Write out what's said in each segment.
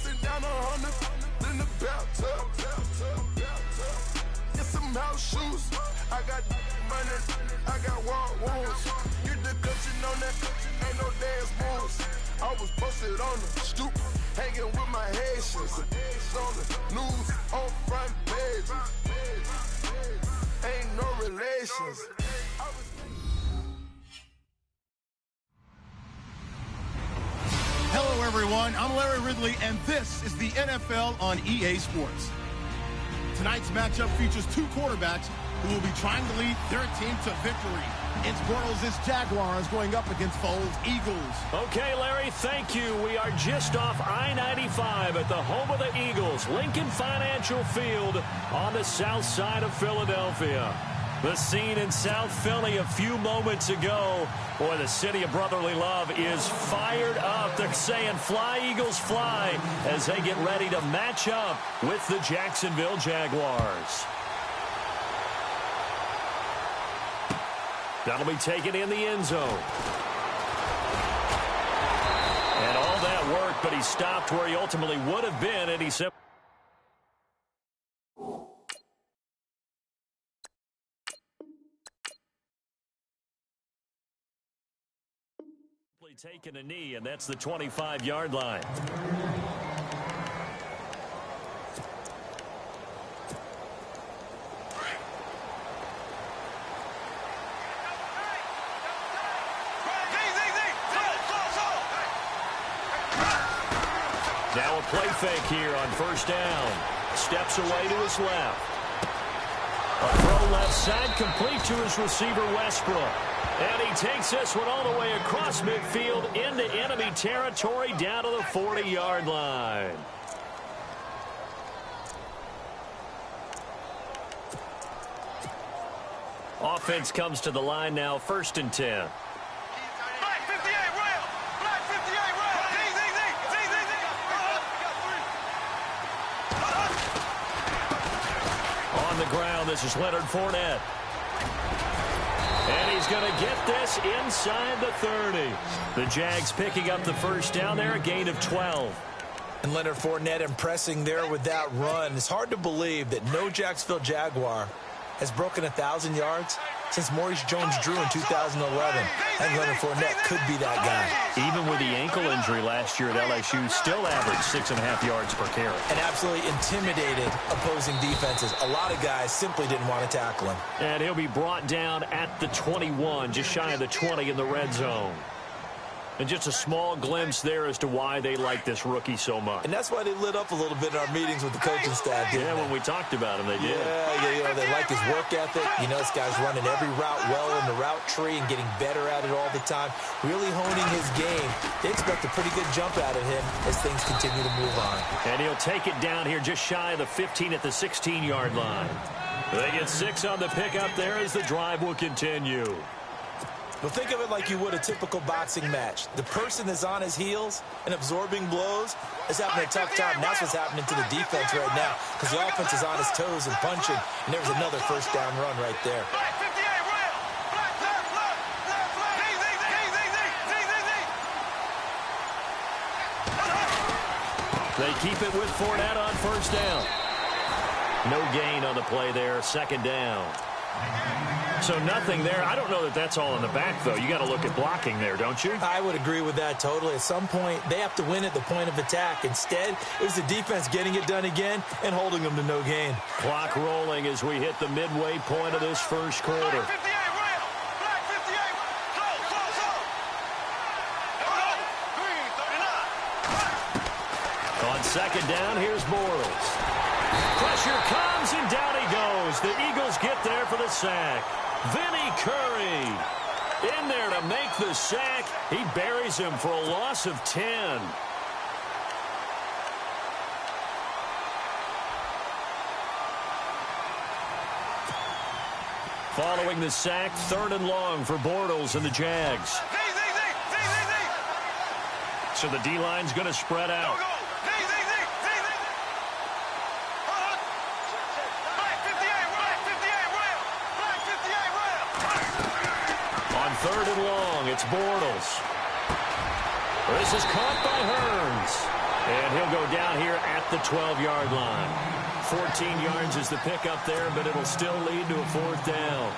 busting down 100 in the bathtub. Get some house shoes. I got money, I got walk wounds. Get the cushion on that, ain't no dance moves. I was posted on the stoop, hanging with my Haitians. On the news, on front page. Ain't no relations. Hello, everyone. I'm Larry Ridley, and this is the NFL on EA Sports. Tonight's matchup features two quarterbacks who will be trying to lead their team to victory. It's Bortles' Jaguars going up against Foles' Eagles. Okay, Larry, thank you. We are just off I-95 at the home of the Eagles, Lincoln Financial Field on the south side of Philadelphia. The scene in South Philly a few moments ago. Boy, the city of brotherly love is fired up. They're saying, fly, Eagles, fly, as they get ready to match up with the Jacksonville Jaguars. That'll be taken in the end zone. And all that work, but he stopped where he ultimately would have been, and he said, taking a knee, and that's the 25-yard line. Now a play fake here on first down. Steps away to his left. A throw left side, complete to his receiver, Westbrook. And he takes this one all the way across midfield into enemy territory down to the 40-yard line. Offense comes to the line now, 1st and 10. On the ground, this is Leonard Fournette. And he's going to get this inside the 30. The Jags picking up the first down there, a gain of 12. And Leonard Fournette impressing there with that run. It's hard to believe that no Jacksonville Jaguar has broken 1,000 yards since Maurice Jones-Drew in 2011. And Leonard Fournette could be that guy. Even with the ankle injury last year at LSU, still averaged 6.5 yards per carry. And absolutely intimidated opposing defenses. A lot of guys simply didn't want to tackle him. And he'll be brought down at the 21, just shy of the 20 in the red zone. And just a small glimpse there as to why they like this rookie so much. And that's why they lit up a little bit in our meetings with the coaching staff. Yeah, when we talked about him, they did. Yeah, they like his work ethic. You know, this guy's running every route well in the route tree and getting better at it all the time. Really honing his game. They expect a pretty good jump out of him as things continue to move on. And he'll take it down here just shy of the 15 at the 16-yard line. They get 6 on the pickup there as the drive will continue. But think of it like you would a typical boxing match. The person that's on his heels and absorbing blows is having a tough time. And that's what's happening to the defense right now because the offense is on his toes and punching. And there was another first down run right there. They keep it with Fournette on first down. No gain on the play there, 2nd down. So nothing there. I don't know that that's all in the back, though. You got to look at blocking there, don't you? I would agree with that totally. At some point, they have to win at the point of attack. Instead, it was the defense getting it done again and holding them to no gain. Clock rolling as we hit the midway point of this first quarter. On 2nd down, here's Bortles. Pressure comes, and down he goes. The Eagles get there for the sack. Vinny Curry in there to make the sack. He buries him for a loss of 10. Following the sack, 3rd and long for Bortles and the Jags. So the D-line's going to spread out. On 3rd and long, it's Bortles. This is caught by Hearns. And he'll go down here at the 12-yard line. 14 yards is the pickup there, but it'll still lead to a 4th down.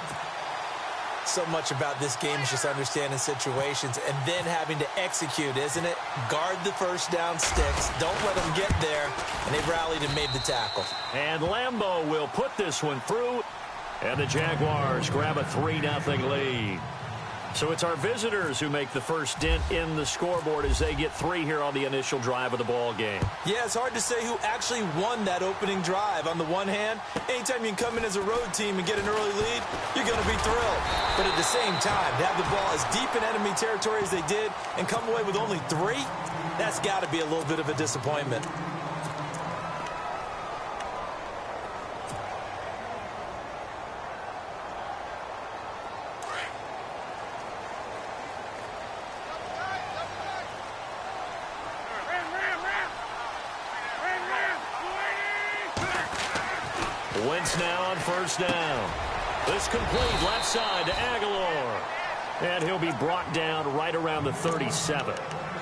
So much about this game is just understanding situations and then having to execute, isn't it? Guard the first down sticks. Don't let them get there. And they've rallied and made the tackle. And Lambeau will put this one through. And the Jaguars grab a 3-0 lead. So it's our visitors who make the first dent in the scoreboard as they get 3 here on the initial drive of the ball game. Yeah, it's hard to say who actually won that opening drive. On the one hand, anytime you can come in as a road team and get an early lead, you're going to be thrilled. But at the same time, to have the ball as deep in enemy territory as they did and come away with only 3, that's got to be a little bit of a disappointment. Wentz now on first down. This complete left side to Aguilar. And he'll be brought down right around the 37.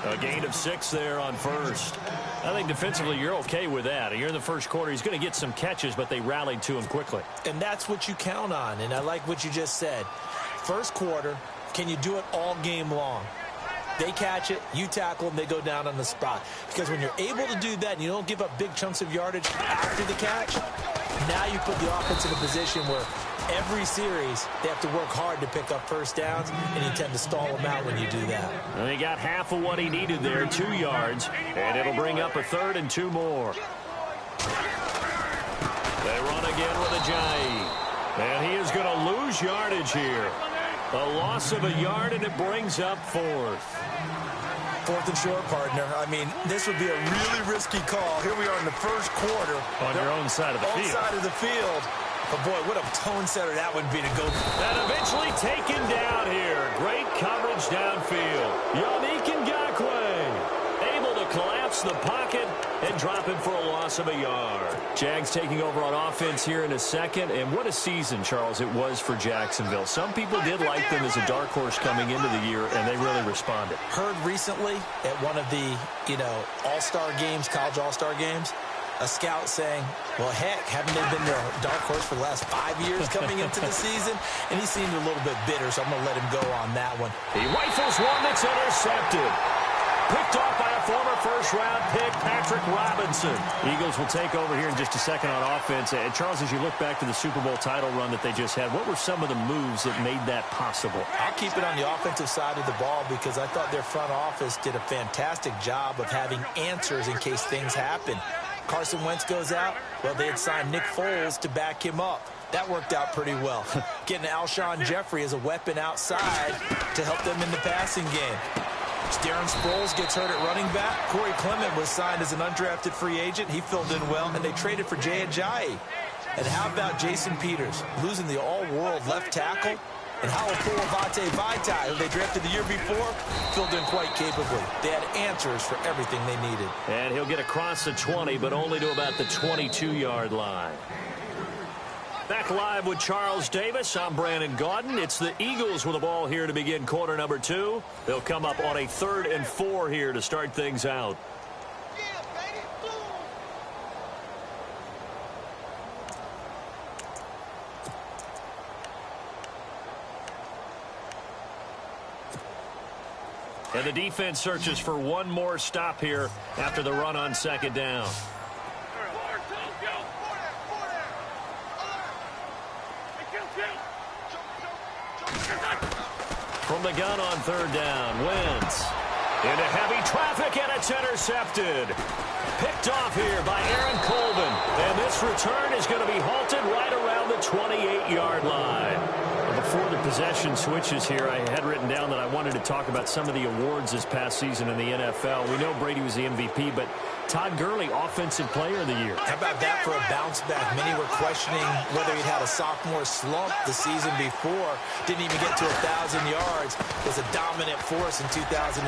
A gain of 6 there on first. I think defensively you're okay with that. You're in the first quarter. He's going to get some catches, but they rallied to him quickly. And that's what you count on, and I like what you just said. First quarter, can you do it all game long? They catch it, you tackle them, they go down on the spot. Because when you're able to do that and you don't give up big chunks of yardage after the catch, now you put the offense in a position where every series they have to work hard to pick up first downs, and you tend to stall them out when you do that. And he got half of what he needed there, 2 yards, and it'll bring up a 3rd and 2 more. They run again with Ajayi, and he is going to lose yardage here. A loss of a yard, and it brings up 4th. 4th and short, partner. I mean, this would be a really risky call. Here we are in the first quarter. On your own side of the field. Own side of the field. But, boy, what a tone setter that would be to go. And eventually taken down here. Great coverage downfield. Yannick Ngakoue able to collapse the pocket and drop him for a loss of a yard. Jags taking over on offense here in a second. And what a season, Charles, it was for Jacksonville. Some people did like them as a dark horse coming into the year, and they really responded. Heard recently at one of the, all-star games, college all-star games, a scout saying, well, heck, haven't they been the dark horse for the last 5 years coming into the season? And he seemed a little bit bitter, so I'm going to let him go on that one. He rifles one that's intercepted. Picked off by a former first-round pick, Patrick Robinson. Eagles will take over here in just a second on offense. And Charles, as you look back to the Super Bowl title run that they just had, what were some of the moves that made that possible? I'll keep it on the offensive side of the ball because I thought their front office did a fantastic job of having answers in case things happen. Carson Wentz goes out. Well, they had signed Nick Foles to back him up. That worked out pretty well. Getting Alshon Jeffrey as a weapon outside to help them in the passing game. Darren Sproles gets hurt at running back. Corey Clement was signed as an undrafted free agent. He filled in well, and they traded for Jay Ajayi. And how about Jason Peters losing the all-world left tackle? And Halapoulivaati Vaitai, who they drafted the year before, filled in quite capably. They had answers for everything they needed. And he'll get across the 20, but only to about the 22-yard line. Back live with Charles Davis. I'm Brandon Gaudin. It's the Eagles with the ball here to begin quarter number 2. They'll come up on a 3rd and 4 here to start things out. And the defense searches for one more stop here after the run on second down. From the gun on 3rd down, Wentz into heavy traffic, and it's intercepted. Picked off here by Aaron Colvin. And this return is going to be halted right around the 28-yard line. Before the possession switches here, I had written down that I wanted to talk about some of the awards this past season in the NFL. We know Brady was the MVP, but Todd Gurley, Offensive Player of the Year. How about that for a bounce back? Many were questioning whether he'd had a sophomore slump the season before. Didn't even get to 1,000 yards. Was a dominant force in 2017.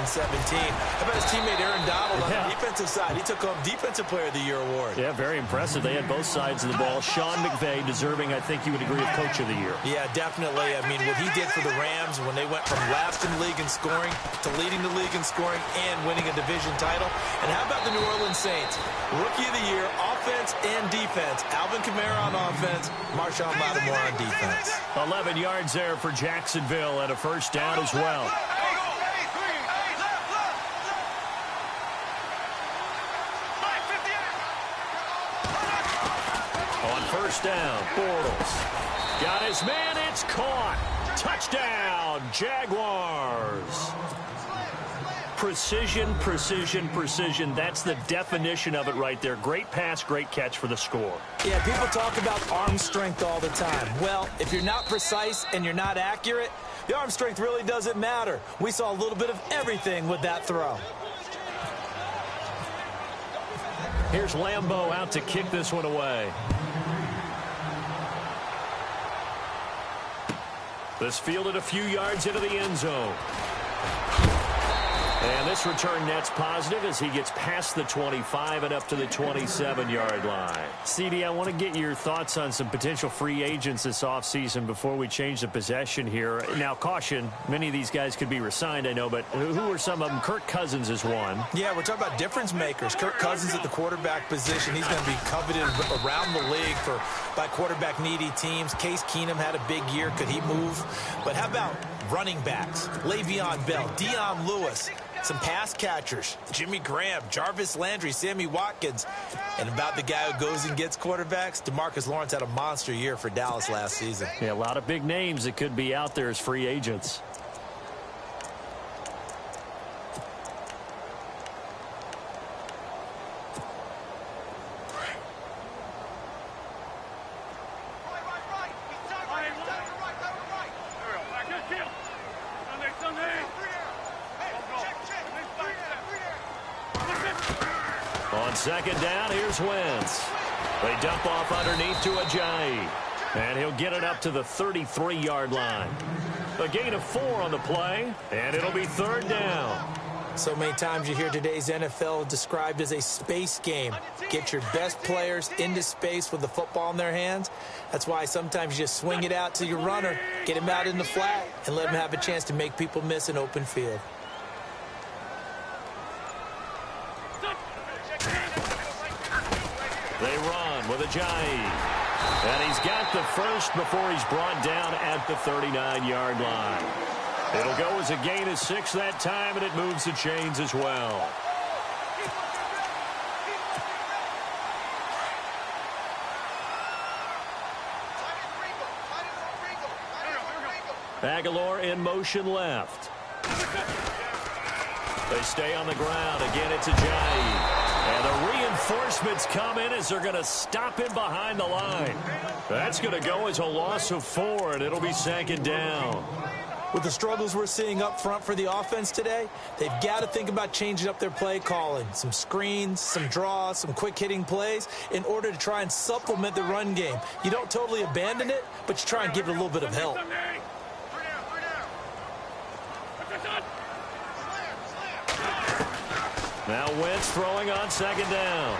team. How about his teammate Aaron Donald on the defensive side? He took home Defensive Player of the Year award. Yeah, very impressive. They had both sides of the ball. Sean McVay deserving, I think you would agree, of Coach of the Year. Yeah, definitely. I mean, what he did for the Rams when they went from last in the league in scoring to leading the league in scoring and winning a division title. And how about the New Orleans Saints? Rookie of the Year, offense and defense. Alvin Kamara on offense, Marshawn Lattimore on defense. 11 yards there for Jacksonville and a first down as well. On first down, Bortles got his man, it's caught. Touchdown, Jaguars. Precision, precision, precision. That's the definition of it right there. Great pass, great catch for the score. Yeah, people talk about arm strength all the time. Well, if you're not precise and you're not accurate, the arm strength really doesn't matter. We saw a little bit of everything with that throw. Here's Lambeau out to kick this one away. This fielded a few yards into the end zone. And this return net's positive as he gets past the 25 and up to the 27-yard line. CD, I want to get your thoughts on some potential free agents this offseason before we change the possession here. Now, caution, many of these guys could be re-signed, I know, but who are some of them? Kirk Cousins is one. Yeah, we're talking about difference makers. Kirk Cousins at the quarterback position. He's going to be coveted around the league by quarterback-needy teams. Case Keenum had a big year. Could he move? But how about running backs? Le'Veon Bell, Dion Lewis. Some pass catchers, Jimmy Graham, Jarvis Landry, Sammy Watkins. And about the guy who goes and gets quarterbacks, DeMarcus Lawrence had a monster year for Dallas last season. Yeah, a lot of big names that could be out there as free agents. Second down, here's Wentz. They dump off underneath to Ajayi. And he'll get it up to the 33-yard line. A gain of 4 on the play, and it'll be third down. So many times you hear today's NFL described as a space game. Get your best players into space with the football in their hands. That's why sometimes you just swing it out to your runner, get him out in the flat, and let him have a chance to make people miss an open field. They run with Ajayi. And he's got the first before he's brought down at the 39-yard line. It'll go as a gain of 6 that time, and it moves the chains as well. Aguilar in motion left. They stay on the ground. Again, it's Ajayi. And the reinforcements come in as they're going to stop him behind the line. That's going to go as a loss of 4, and it'll be second down. With the struggles we're seeing up front for the offense today, they've got to think about changing up their play calling. Some screens, some draws, some quick-hitting plays in order to try and supplement the run game. You don't totally abandon it, but you try and give it a little bit of help. Now Wentz throwing on second down.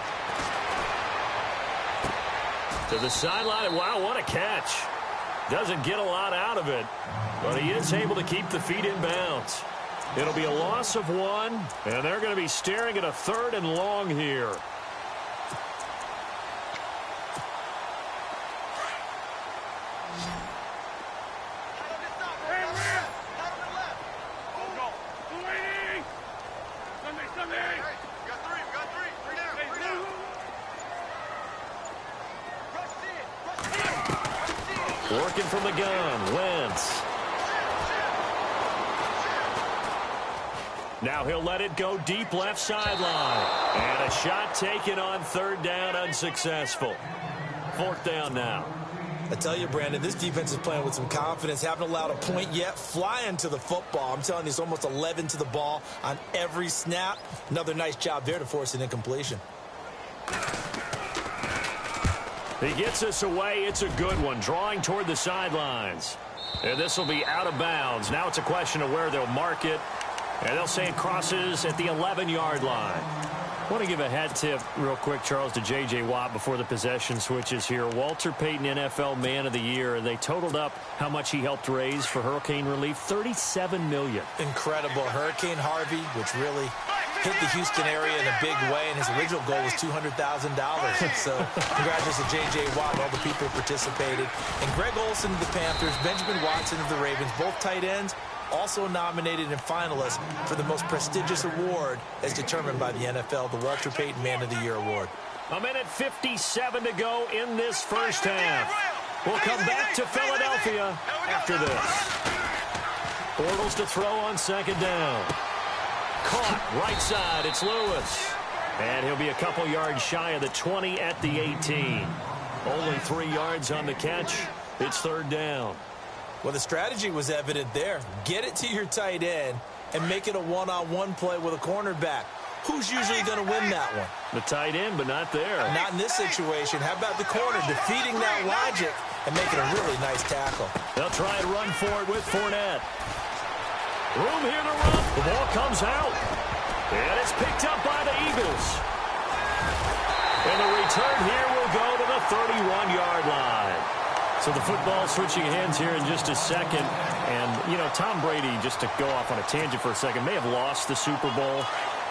To the sideline. Wow, what a catch. Doesn't get a lot out of it, but he is able to keep the feet in bounds. It'll be a loss of 1, and they're going to be staring at a 3rd and long here. Working from the gun, Wentz. Now he'll let it go deep left sideline. And a shot taken on 3rd down, unsuccessful. 4th down now. I tell you, Brandon, this defense is playing with some confidence. Haven't allowed a point yet. Flying to the football. I'm telling you, it's almost 11 to the ball on every snap. Another nice job there to force an incompletion. He gets us away. It's a good one. Drawing toward the sidelines. And this will be out of bounds. Now it's a question of where they'll mark it. And they'll say it crosses at the 11-yard line. I want to give a hat tip real quick, Charles, to J.J. Watt before the possession switches here. Walter Payton, NFL Man of the Year. They totaled up how much he helped raise for hurricane relief, $37 million. Incredible. Hurricane Harvey, which really hit the Houston area in a big way, and his original goal was $200,000. So congratulations to J.J. Watt and all the people who participated. And Greg Olsen of the Panthers, Benjamin Watson of the Ravens, both tight ends, also nominated and finalists for the most prestigious award as determined by the NFL, the Walter Payton Man of the Year Award. A minute 57 to go in this first half. We'll come back to Philadelphia after this. Bortles to throw on second down. Caught right side. It's Lewis. And he'll be a couple yards shy of the 20 at the 18. Only 3 yards on the catch. It's third down. Well, the strategy was evident there. Get it to your tight end and make it a one-on-one play with a cornerback. Who's usually going to win that one? The tight end, but not there. Not in this situation. How about the corner defeating that logic and making a really nice tackle? They'll try and run for it with Fournette. Room here to run. The ball comes out. And it's picked up by the Eagles. And the return here will go to the 31-yard line. So the football switching hands here in just a second. And, you know, Tom Brady, just to go off on a tangent for a second, may have lost the Super Bowl.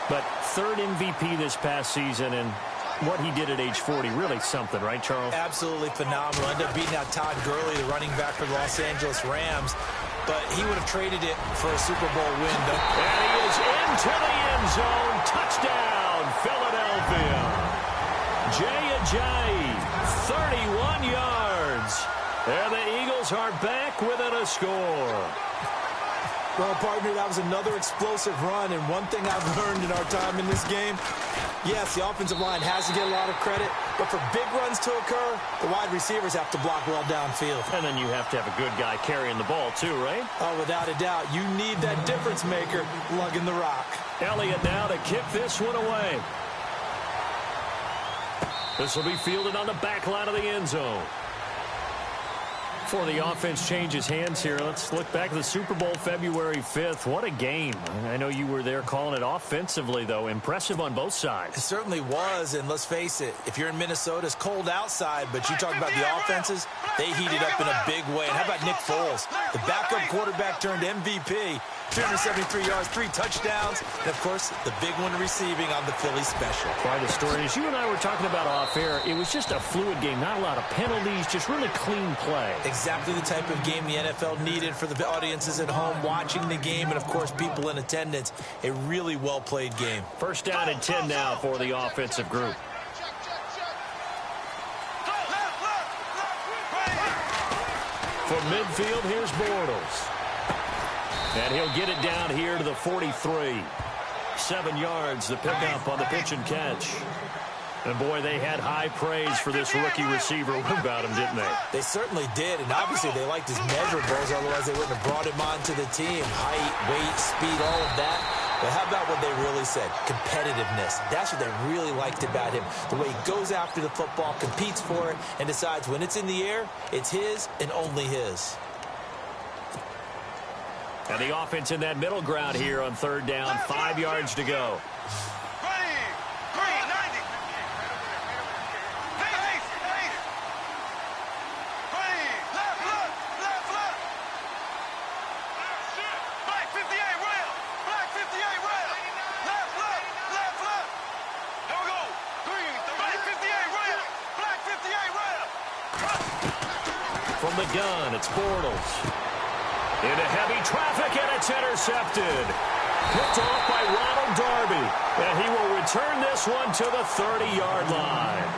But third MVP this past season, and what he did at age 40, really something, right, Charles? Absolutely phenomenal. Ended up beating out Todd Gurley, the running back for the Los Angeles Rams. But he would have traded it for a Super Bowl win. And he is into the end zone. Touchdown, Philadelphia. Jay Ajayi, 31 yards. And the Eagles are back within a score. Well, partner, that was another explosive run, and one thing I've learned in our time in this game, yes, the offensive line has to get a lot of credit, but for big runs to occur, the wide receivers have to block well downfield. And then you have to have a good guy carrying the ball, too, right? Oh, without a doubt. You need that difference maker lugging the rock. Elliott now to kick this one away. This will be fielded on the back line of the end zone. Before the offense changes hands here, let's look back at the Super Bowl February 5th. What a game. I know you were there calling it offensively, though. Impressive on both sides. It certainly was, and let's face it, if you're in Minnesota, it's cold outside, but you talk about the offenses, they heated up in a big way. And how about Nick Foles, the backup quarterback turned MVP, 373 yards, 3 touchdowns, and, of course, the big one receiving on the Philly special. Quite a story. As you and I were talking about off air, it was just a fluid game, not a lot of penalties, just really clean play. Exactly the type of game the NFL needed for the audiences at home watching the game and, of course, people in attendance. A really well-played game. First down and 10 now for the offensive group. For midfield, here's Bortles. And he'll get it down here to the 43. 7 yards, the pickup on the pitch and catch. And, boy, they had high praise for this rookie receiver about him, didn't they? They certainly did, and obviously they liked his measurables, otherwise they wouldn't have brought him onto the team. Height, weight, speed, all of that. But how about what they really said? Competitiveness. That's what they really liked about him. The way he goes after the football, competes for it, and decides when it's in the air, it's his and only his. And the offense in that middle ground here on third down, 5 yards to go. From the gun, it's Bortles. Into heavy traffic, and it's intercepted. Picked off by Ronald Darby. And he will return this one to the 30-yard line.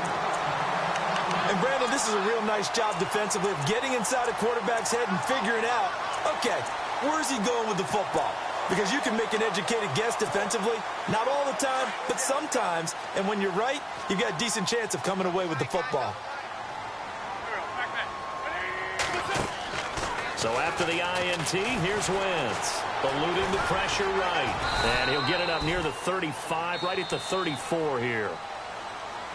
And, Brandon, this is a real nice job defensively of getting inside a quarterback's head and figuring out, okay, where's he going with the football? Because you can make an educated guess defensively. Not all the time, but sometimes. And when you're right, you've got a decent chance of coming away with the football. So after the INT, here's Wentz. Eluding the pressure right. And he'll get it up near the 35, right at the 34 here.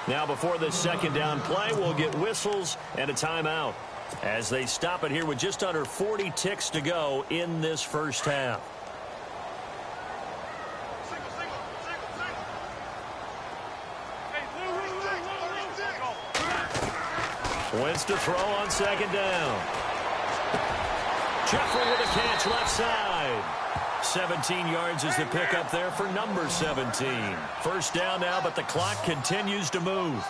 Now before this second down play, we'll get whistles and a timeout as they stop it here with just under 40 ticks to go in this first half. Wentz to throw on second down. Jeffrey with a catch left side. 17 yards is the pickup there for number 17. First down now, but the clock continues to move.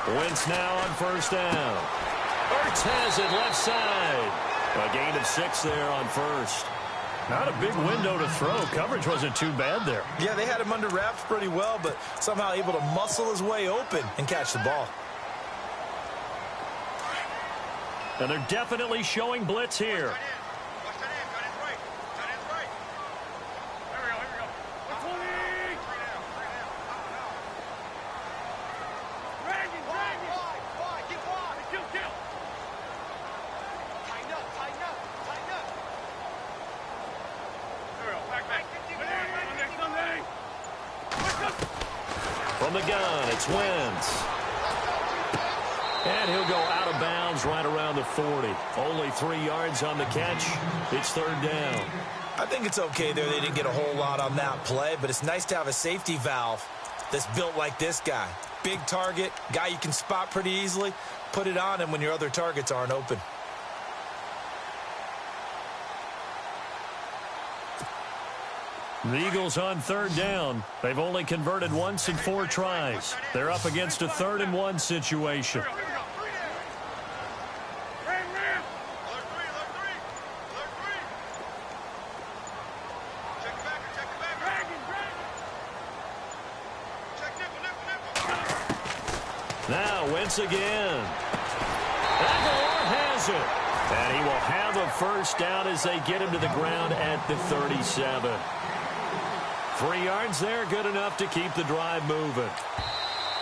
Wentz now on first down. Ertz has it left side. A gain of 6 there on first. Not a big window to throw. Coverage wasn't too bad there. Yeah, they had him under wraps pretty well, but somehow able to muscle his way open and catch the ball. And they're definitely showing blitz here. From the gun, it's Wentz. And he'll go out of bounds right around the 40. Only 3 yards on the catch. It's third down. I think it's okay there. They didn't get a whole lot on that play, but it's nice to have a safety valve that's built like this guy. Big target, guy you can spot pretty easily. Put it on him when your other targets aren't open. The Eagles on third down. They've only converted once in 4 tries. They're up against a 3rd and 1 situation. Now Wentz again. Aguilar has it. And he will have a first down as they get him to the ground at the 37. 3 yards there, good enough to keep the drive moving.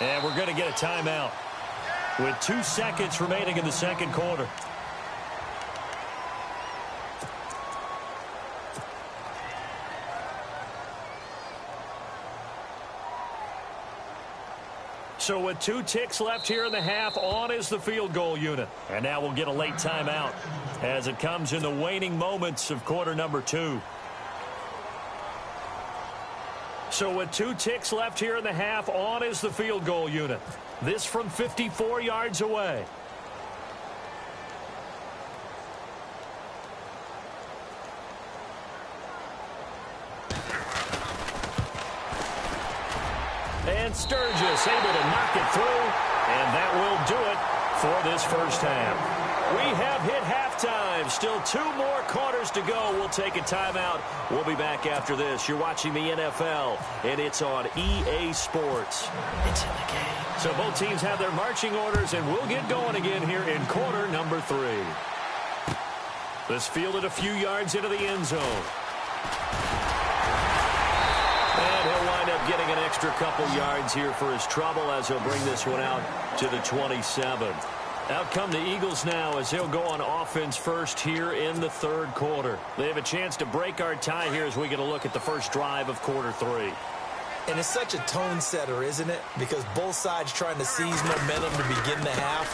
And we're going to get a timeout with 2 seconds remaining in the second quarter. So with 2 ticks left here in the half, on is the field goal unit. And now we'll get a late timeout as it comes in the waning moments of quarter number 2. So with 2 ticks left here in the half, on is the field goal unit. This from 54 yards away. And Sturgis able to knock it through, and that will do it for this first half. We have hit halftime. Still 2 more quarters to go. We'll take a timeout. We'll be back after this. You're watching the NFL, and it's on EA Sports. It's in the game. So both teams have their marching orders, and we'll get going again here in quarter number 3. This fielded a few yards into the end zone. And he'll wind up getting an extra couple yards here for his trouble as he'll bring this one out to the 27. Out come the Eagles now as they'll go on offense first here in the third quarter. They have a chance to break our tie here as we get a look at the first drive of quarter 3. And it's such a tone setter, isn't it? Because both sides trying to seize momentum to begin the half.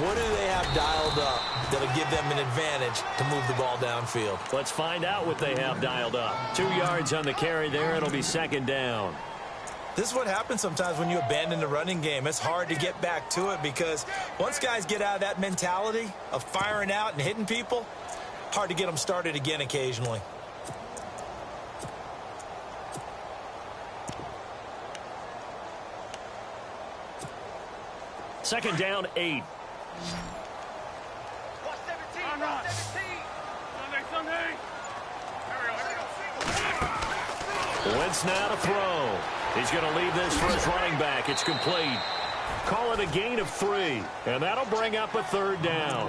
What do they have dialed up that'll give them an advantage to move the ball downfield? Let's find out what they have dialed up. 2 yards on the carry there. It'll be second down. This is what happens sometimes when you abandon the running game. It's hard to get back to it because once guys get out of that mentality of firing out and hitting people, hard to get them started again occasionally. Second down, 8. Wentz now to throw. He's going to leave this for his running back. It's complete. Call it a gain of 3, and that'll bring up a third down.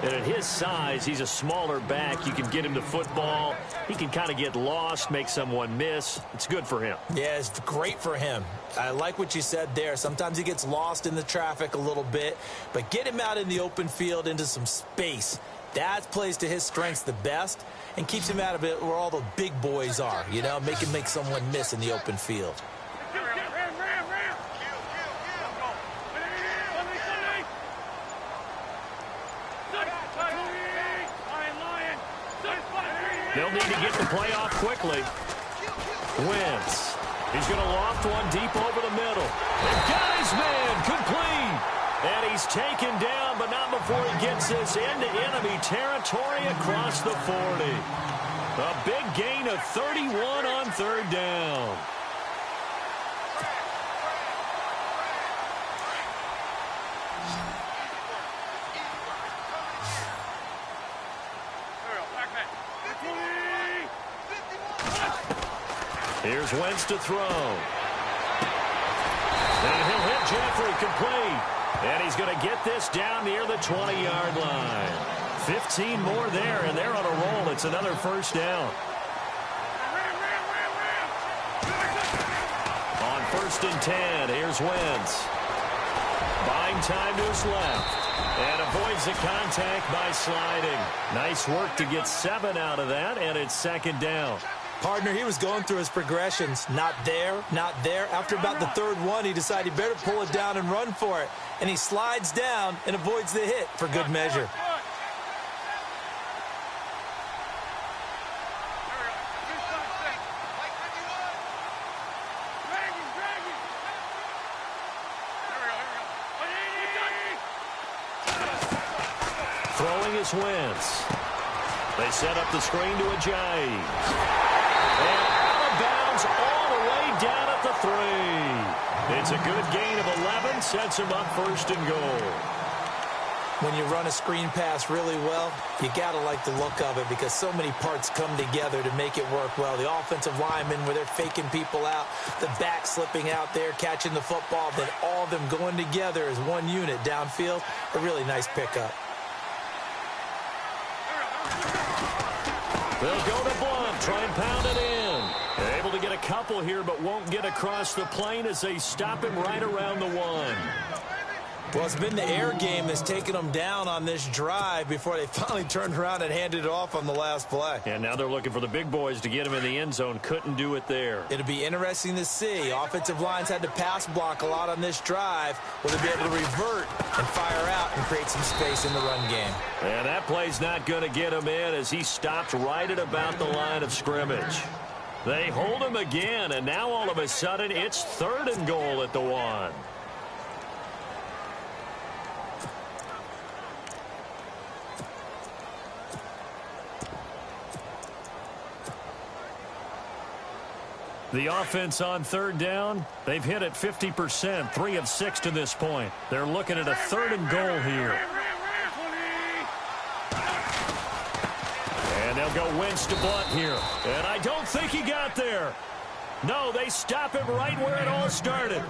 And at his size, he's a smaller back. You can get him to football. He can kind of get lost, make someone miss. It's good for him. Yeah, it's great for him. I like what you said there. Sometimes he gets lost in the traffic a little bit, but get him out in the open field into some space. That plays to his strengths the best and keeps him out of it where all the big boys are, you know, make him make someone miss in the open field. They'll need to get the play off quickly. Wentz. He's going to loft one deep over the middle. And got his man complete. And he's taken down, but not before he gets this into enemy territory across the 40. A big gain of 31 on third down. Here's Wentz to throw. And he'll hit Jeffrey complete. And he's going to get this down near the 20-yard line. 15 more there, and they're on a roll. It's another first down. On 1st and 10, here's Wentz. Buying time to his left. And avoids the contact by sliding. Nice work to get 7 out of that, and it's 2nd down. Partner, he was going through his progressions. Not there, not there. After about the 3rd one, he decided he better pull it down and run for it. And he slides down and avoids the hit for good measure. Throwing is Wentz. They set up the screen to Ajayi. And out of bounds all the way down at the 3. It's a good gain of 11, sets him up 1st and goal. When you run a screen pass really well, you got to like the look of it because so many parts come together to make it work well. The offensive linemen, where they're faking people out, the back slipping out there, catching the football, then all of them going together as one unit downfield. A really nice pickup. They'll go to Blunt, try and pound it in. They're able to get a couple here, but won't get across the plane as they stop him right around the 1. Well, it's been the air game that's taken them down on this drive before they finally turned around and handed it off on the last play. And now they're looking for the big boys to get him in the end zone. Couldn't do it there. It'll be interesting to see. Offensive lines had to pass block a lot on this drive. Will they be able to revert and fire out and create some space in the run game? And that play's not going to get him in as he stopped right at about the line of scrimmage. They hold him again, and now all of a sudden it's 3rd and goal at the 1. The offense on 3rd down, they've hit it 50%, 3 of 6 to this point. They're looking at a 3rd and goal here. And they'll go Wentz to Blunt here. And I don't think he got there. No, they stop him right where it all started.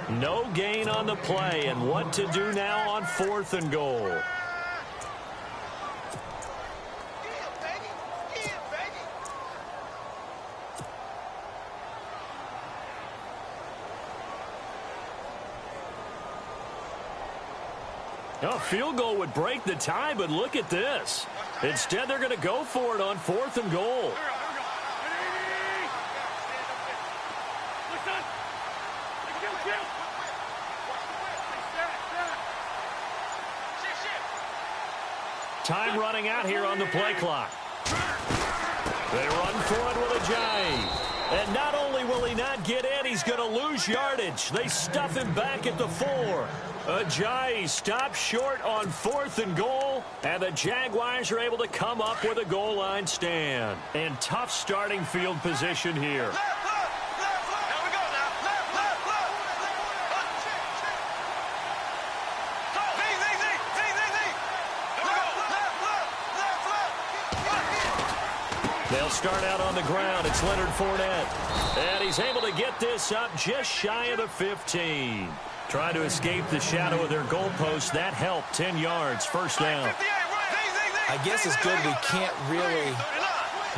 No gain on the play, and what to do now on 4th and goal. A field goal would break the tie, but look at this. Instead, they're going to go for it on 4th and goal. Time running out here on the play clock. They run for it with Ajayi. And not only will he not get in, he's going to lose yardage. They stuff him back at the 4. Ajayi stops short on 4th and goal, and the Jaguars are able to come up with a goal line stand. And tough starting field position here. They'll start out on the ground. It's Leonard Fournette. And he's able to get this up just shy of the 15. Trying to escape the shadow of their goalpost. That helped. 10 yards. First down. I guess it's good we can't really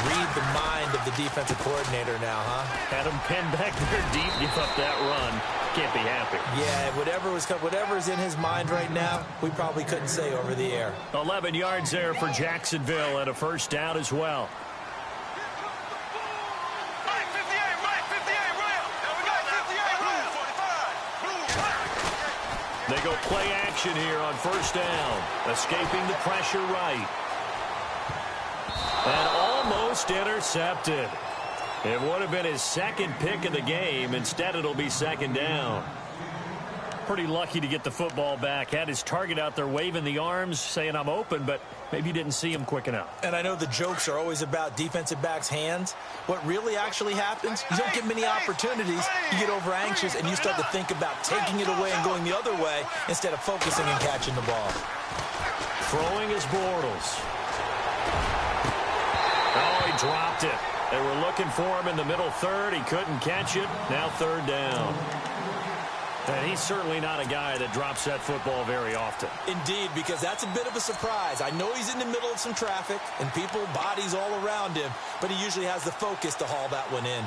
read the mind of the defensive coordinator now, huh? Had him pinned back there deep. Give up that run. Can't be happy. Yeah, whatever's in his mind right now, we probably couldn't say over the air. 11 yards there for Jacksonville and a first down as well. They go play action here on first down. Escaping the pressure right. And almost intercepted. It would have been his 2nd pick of the game. Instead, it'll be 2nd down. pretty lucky to get the football back. Had his target out there waving the arms, saying I'm open, but maybe you didn't see him quick enough. And I know the jokes are always about defensive backs' hands. What really actually happens, you don't get many opportunities. You get over anxious, and you start to think about taking it away and going the other way instead of focusing and catching the ball. Throwing is Bortles. Oh, he dropped it. They were looking for him in the middle third. He couldn't catch it. Now third down. And he's certainly not a guy that drops that football very often. Indeed, because that's a bit of a surprise. I know he's in the middle of some traffic and people, bodies all around him, but he usually has the focus to haul that one in.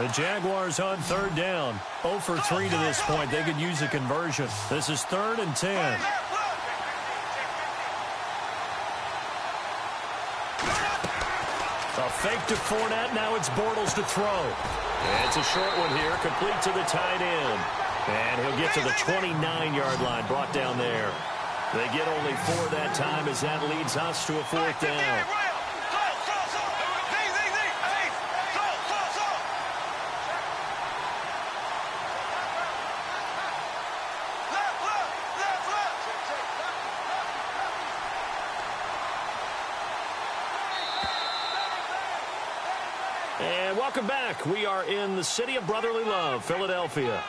The Jaguars on third down. 0 for 3 to this point. They could use a conversion. This is 3rd and 10. A fake to Fournette. Now it's Bortles to throw. And it's a short one here. Complete to the tight end. And he'll get to the 29-yard line. Brought down there. They get only 4 that time as that leads us to a 4th down. And welcome back. We are in the city of brotherly love, Philadelphia.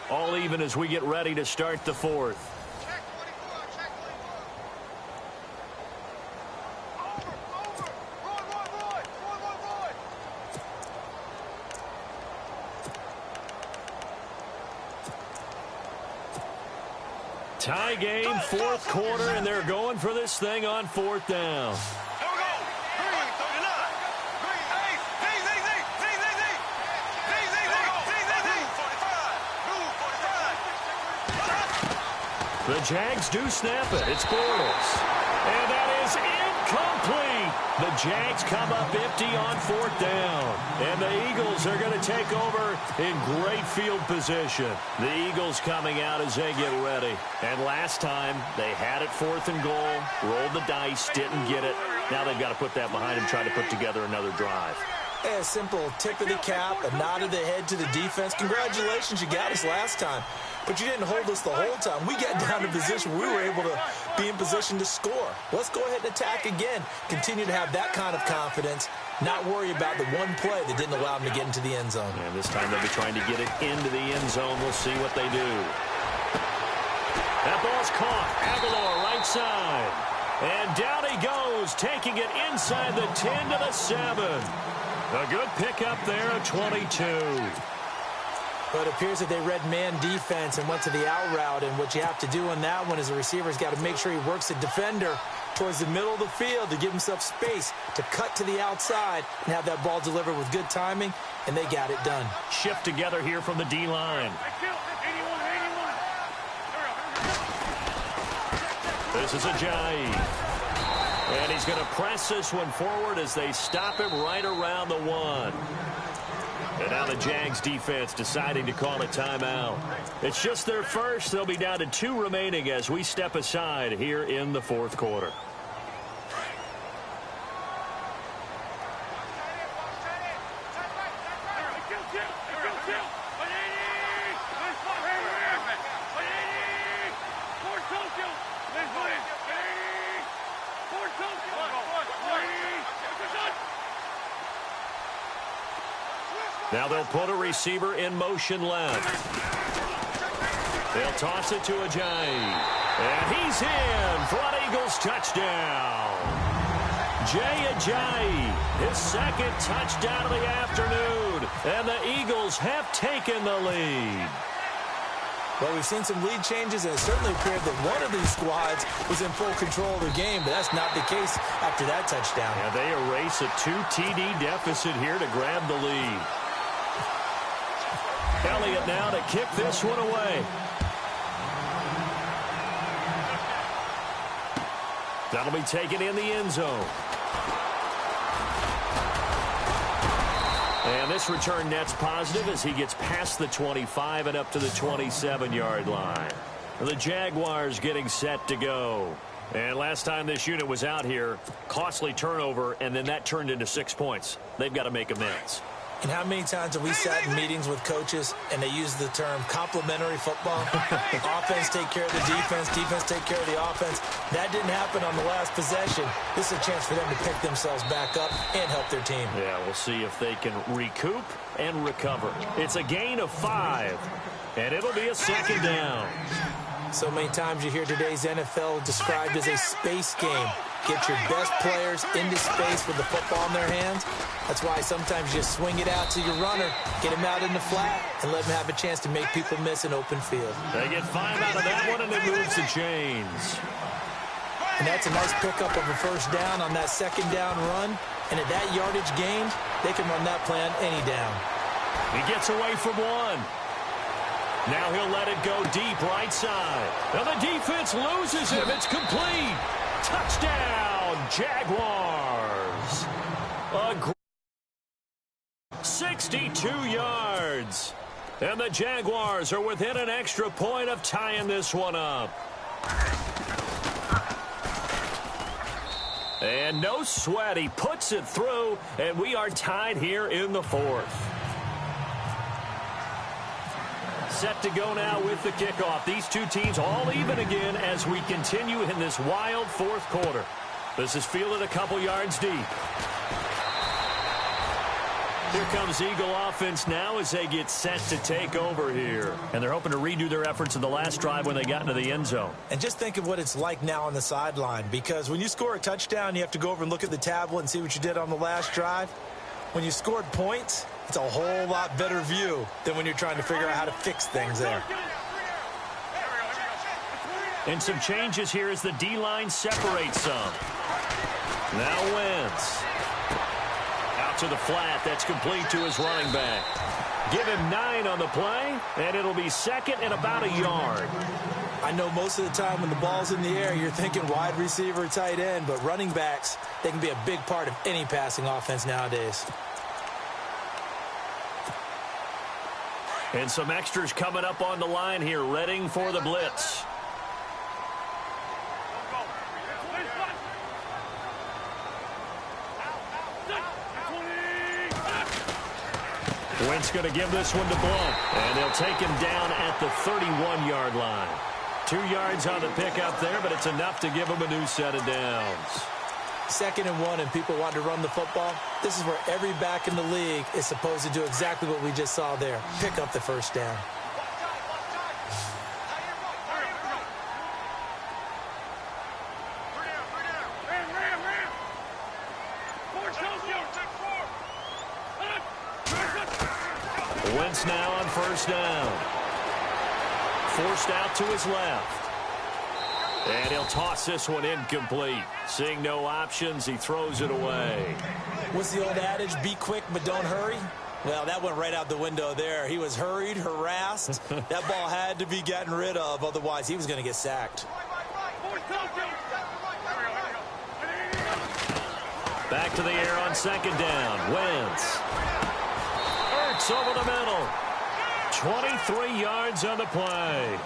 All even as we get ready to start the 4th. Tie game, 4th quarter, and they're going for this thing on 4th down. The Jags do snap it. It's Bortles. And that is incomplete. The Jags come up empty on 4th down. And the Eagles are going to take over in great field position. The Eagles coming out as they get ready. And last time, they had it 4th and goal, rolled the dice, didn't get it. Now they've got to put that behind them, try to put together another drive. A simple tip of the cap, a nod of the head to the defense. Congratulations, you got us last time. But you didn't hold us the whole time. We got down to position where we were able to be in position to score. Let's go ahead and attack again. Continue to have that kind of confidence. Not worry about the one play that didn't allow them to get into the end zone. And this time they'll be trying to get it into the end zone. We'll see what they do. That ball's caught. Aguilar right side. And down he goes, taking it inside the 10 to the 7. A good pickup there at 22. But it appears that they read man defense and went to the out route. And what you have to do on that one is the receiver's got to make sure he works the defender towards the middle of the field to give himself space to cut to the outside and have that ball delivered with good timing, and they got it done. Shift together here from the D-line. This is Ajayi. And he's going to press this one forward as they stop him right around the 1. And now the Jags defense deciding to call a timeout. It's just their first. They'll be down to 2 remaining as we step aside here in the 4th quarter. Now they'll put a receiver in motion left. They'll toss it to Ajayi. And he's in for an Eagles touchdown. Jay Ajayi, his 2nd touchdown of the afternoon. And the Eagles have taken the lead. Well, we've seen some lead changes, and it certainly appeared that one of these squads was in full control of the game, but that's not the case after that touchdown. Yeah, they erase a 2 TD deficit here to grab the lead. Elliott now to kick this one away. That'll be taken in the end zone. And this return net's positive as he gets past the 25 and up to the 27-yard line. The Jaguars getting set to go. And last time this unit was out here, costly turnover, and then that turned into 6 points. They've got to make amends. And how many times have we sat in meetings with coaches and they use the term complementary football? Offense take care of the defense, defense take care of the offense. That didn't happen on the last possession. This is a chance for them to pick themselves back up and help their team. Yeah, we'll see if they can recoup and recover. It's a gain of 5, and it'll be a second down. So many times you hear today's NFL described as a space game. Get your best players into space with the football in their hands. That's why sometimes you swing it out to your runner, get him out in the flat, and let him have a chance to make people miss an open field. They get 5 out of that one, and it moves the chains. And that's a nice pickup of a first down on that second down run. And at that yardage gained, they can run that play on any down. He gets away from one. Now he'll let it go deep right side. And the defense loses him. It's complete. Touchdown, Jaguars. 62 yards. And the Jaguars are within an extra point of tying this one up. And no sweat. He puts it through, and we are tied here in the 4th. Set to go now with the kickoff. These two teams all even again as we continue in this wild 4th quarter. This is fielded a couple yards deep. Here comes Eagle offense now as they get set to take over here. And they're hoping to redo their efforts in the last drive when they got into the end zone. And just think of what it's like now on the sideline, because when you score a touchdown, you have to go over and look at the tablet and see what you did on the last drive. When you scored points, it's a whole lot better view than when you're trying to figure out how to fix things there. And some changes here as the D-line separates some. Now Wentz. Out to the flat. That's complete to his running back. Give him 9 on the play, and it'll be second and about a yard. I know most of the time when the ball's in the air, you're thinking wide receiver, tight end, but running backs, they can be a big part of any passing offense nowadays. And some extras coming up on the line here, readying for the blitz. Wentz going to give this one to Blount, and they'll take him down at the 31-yard line. 2 yards on the pickup there, but it's enough to give him a new set of downs. 2nd and 1, and people want to run the football. This is where every back in the league is supposed to do exactly what we just saw there. Pick up the first down. Wentz now on first down. Forced out to his left. And he'll toss this one incomplete. Seeing no options, he throws it away. What's the old adage? Be quick, but don't hurry. Well, that went right out the window there. He was hurried, harassed. That ball had to be gotten rid of. Otherwise, he was going to get sacked. Back to the air on second down. Wentz. Ertz over the middle. 23 yards on the play.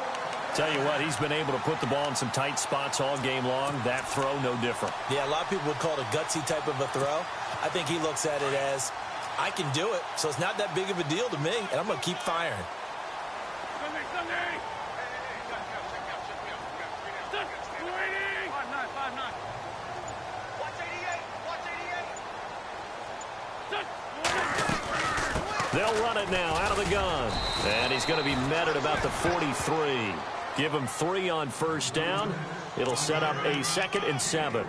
Tell you what, he's been able to put the ball in some tight spots all game long. That throw, no different. Yeah, a lot of people would call it a gutsy type of a throw. I think he looks at it as, I can do it, so it's not that big of a deal to me, and I'm going to keep firing. They'll run it now out of the gun. And he's going to be met at about the 43. Give him 3 on first down. It'll set up a 2nd and 7.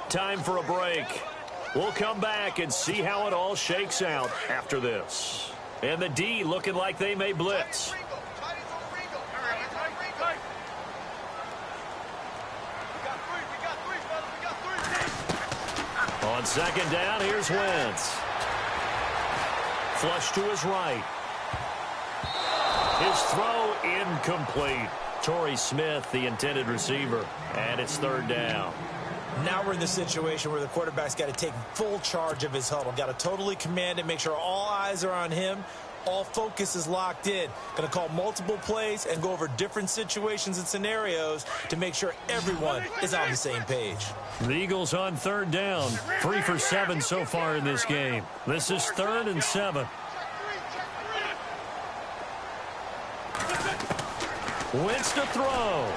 Time for a break. We'll come back and see how it all shakes out after this. And the D looking like they may blitz. On second down, here's Wentz. Flush to his right. His throw incomplete. Torrey Smith, the intended receiver, and it's 3rd down. Now we're in the situation where the quarterback's got to take full charge of his huddle. Got to totally command it, make sure all eyes are on him, All focus is locked in. Going to call multiple plays and go over different situations and scenarios to make sure everyone is on the same page. The Eagles on third down. 3 for 7 so far in this game. This is 3rd and 7. Wentz to throw.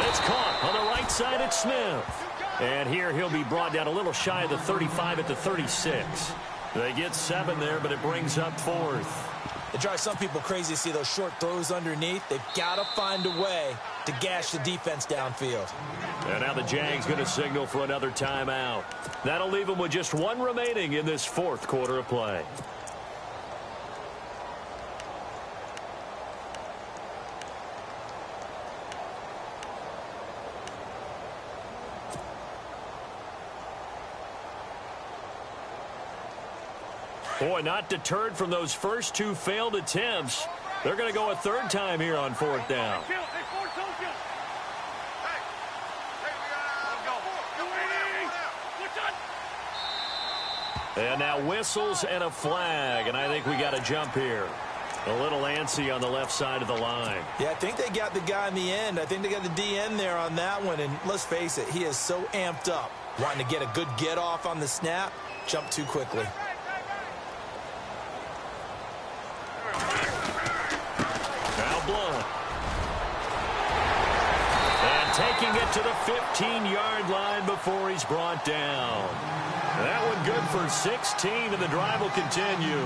It's caught on the right side at Smith. And here he'll be brought down a little shy of the 35 at the 36. They get 7 there, but it brings up 4th. It drives some people crazy to see those short throws underneath. They've got to find a way to gash the defense downfield. And now the Jags going to signal for another timeout. That'll leave them with just 1 remaining in this 4th quarter of play. Boy, not deterred from those first 2 failed attempts. They're going to go a 3rd time here on 4th down. And now whistles and a flag, and I think we got a jump here. A little antsy on the left side of the line. Yeah, I think they got the guy in the end. I think they got the DN there on that one, and let's face it, he is so amped up. Wanting to get a good get off on the snap, jump too quickly. Taking it to the 15-yard line before he's brought down. That one good for 16, and the drive will continue.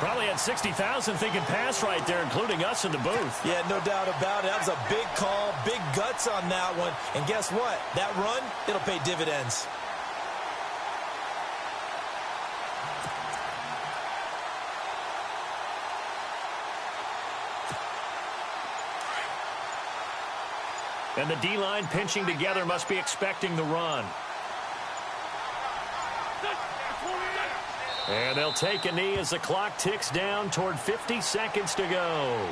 Probably had 60,000 thinking pass right there, including us in the booth. Yeah, no doubt about it. That was a big call, big guts on that one. And guess what? That run, it'll pay dividends. And the D-line pinching together must be expecting the run. And they'll take a knee as the clock ticks down toward 50 seconds to go.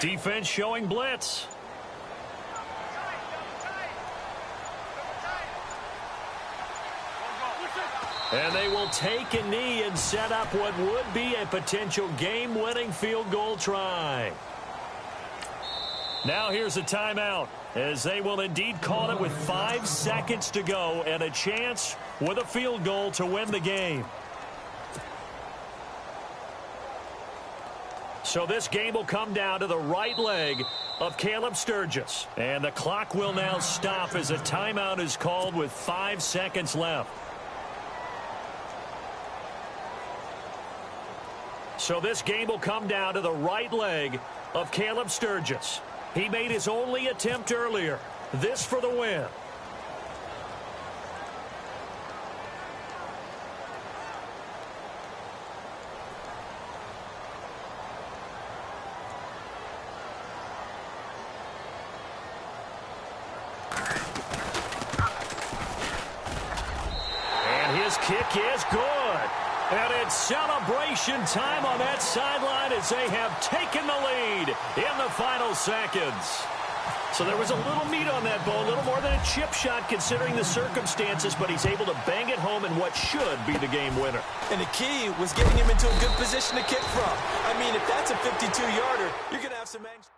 Defense showing blitz. And they will take a knee and set up what would be a potential game-winning field goal try. Now here's a timeout, as they will indeed call it with 5 seconds to go and a chance with a field goal to win the game. So this game will come down to the right leg of Caleb Sturgis. And the clock will now stop as a timeout is called with 5 seconds left. So this game will come down to the right leg of Caleb Sturgis. He made his only attempt earlier. This for the win. Kick is good. And it's celebration time on that sideline as they have taken the lead in the final seconds. So there was a little meat on that ball, a little more than a chip shot considering the circumstances, but he's able to bang it home in what should be the game winner. And the key was getting him into a good position to kick from. I mean, if that's a 52-yarder, you're going to have some action.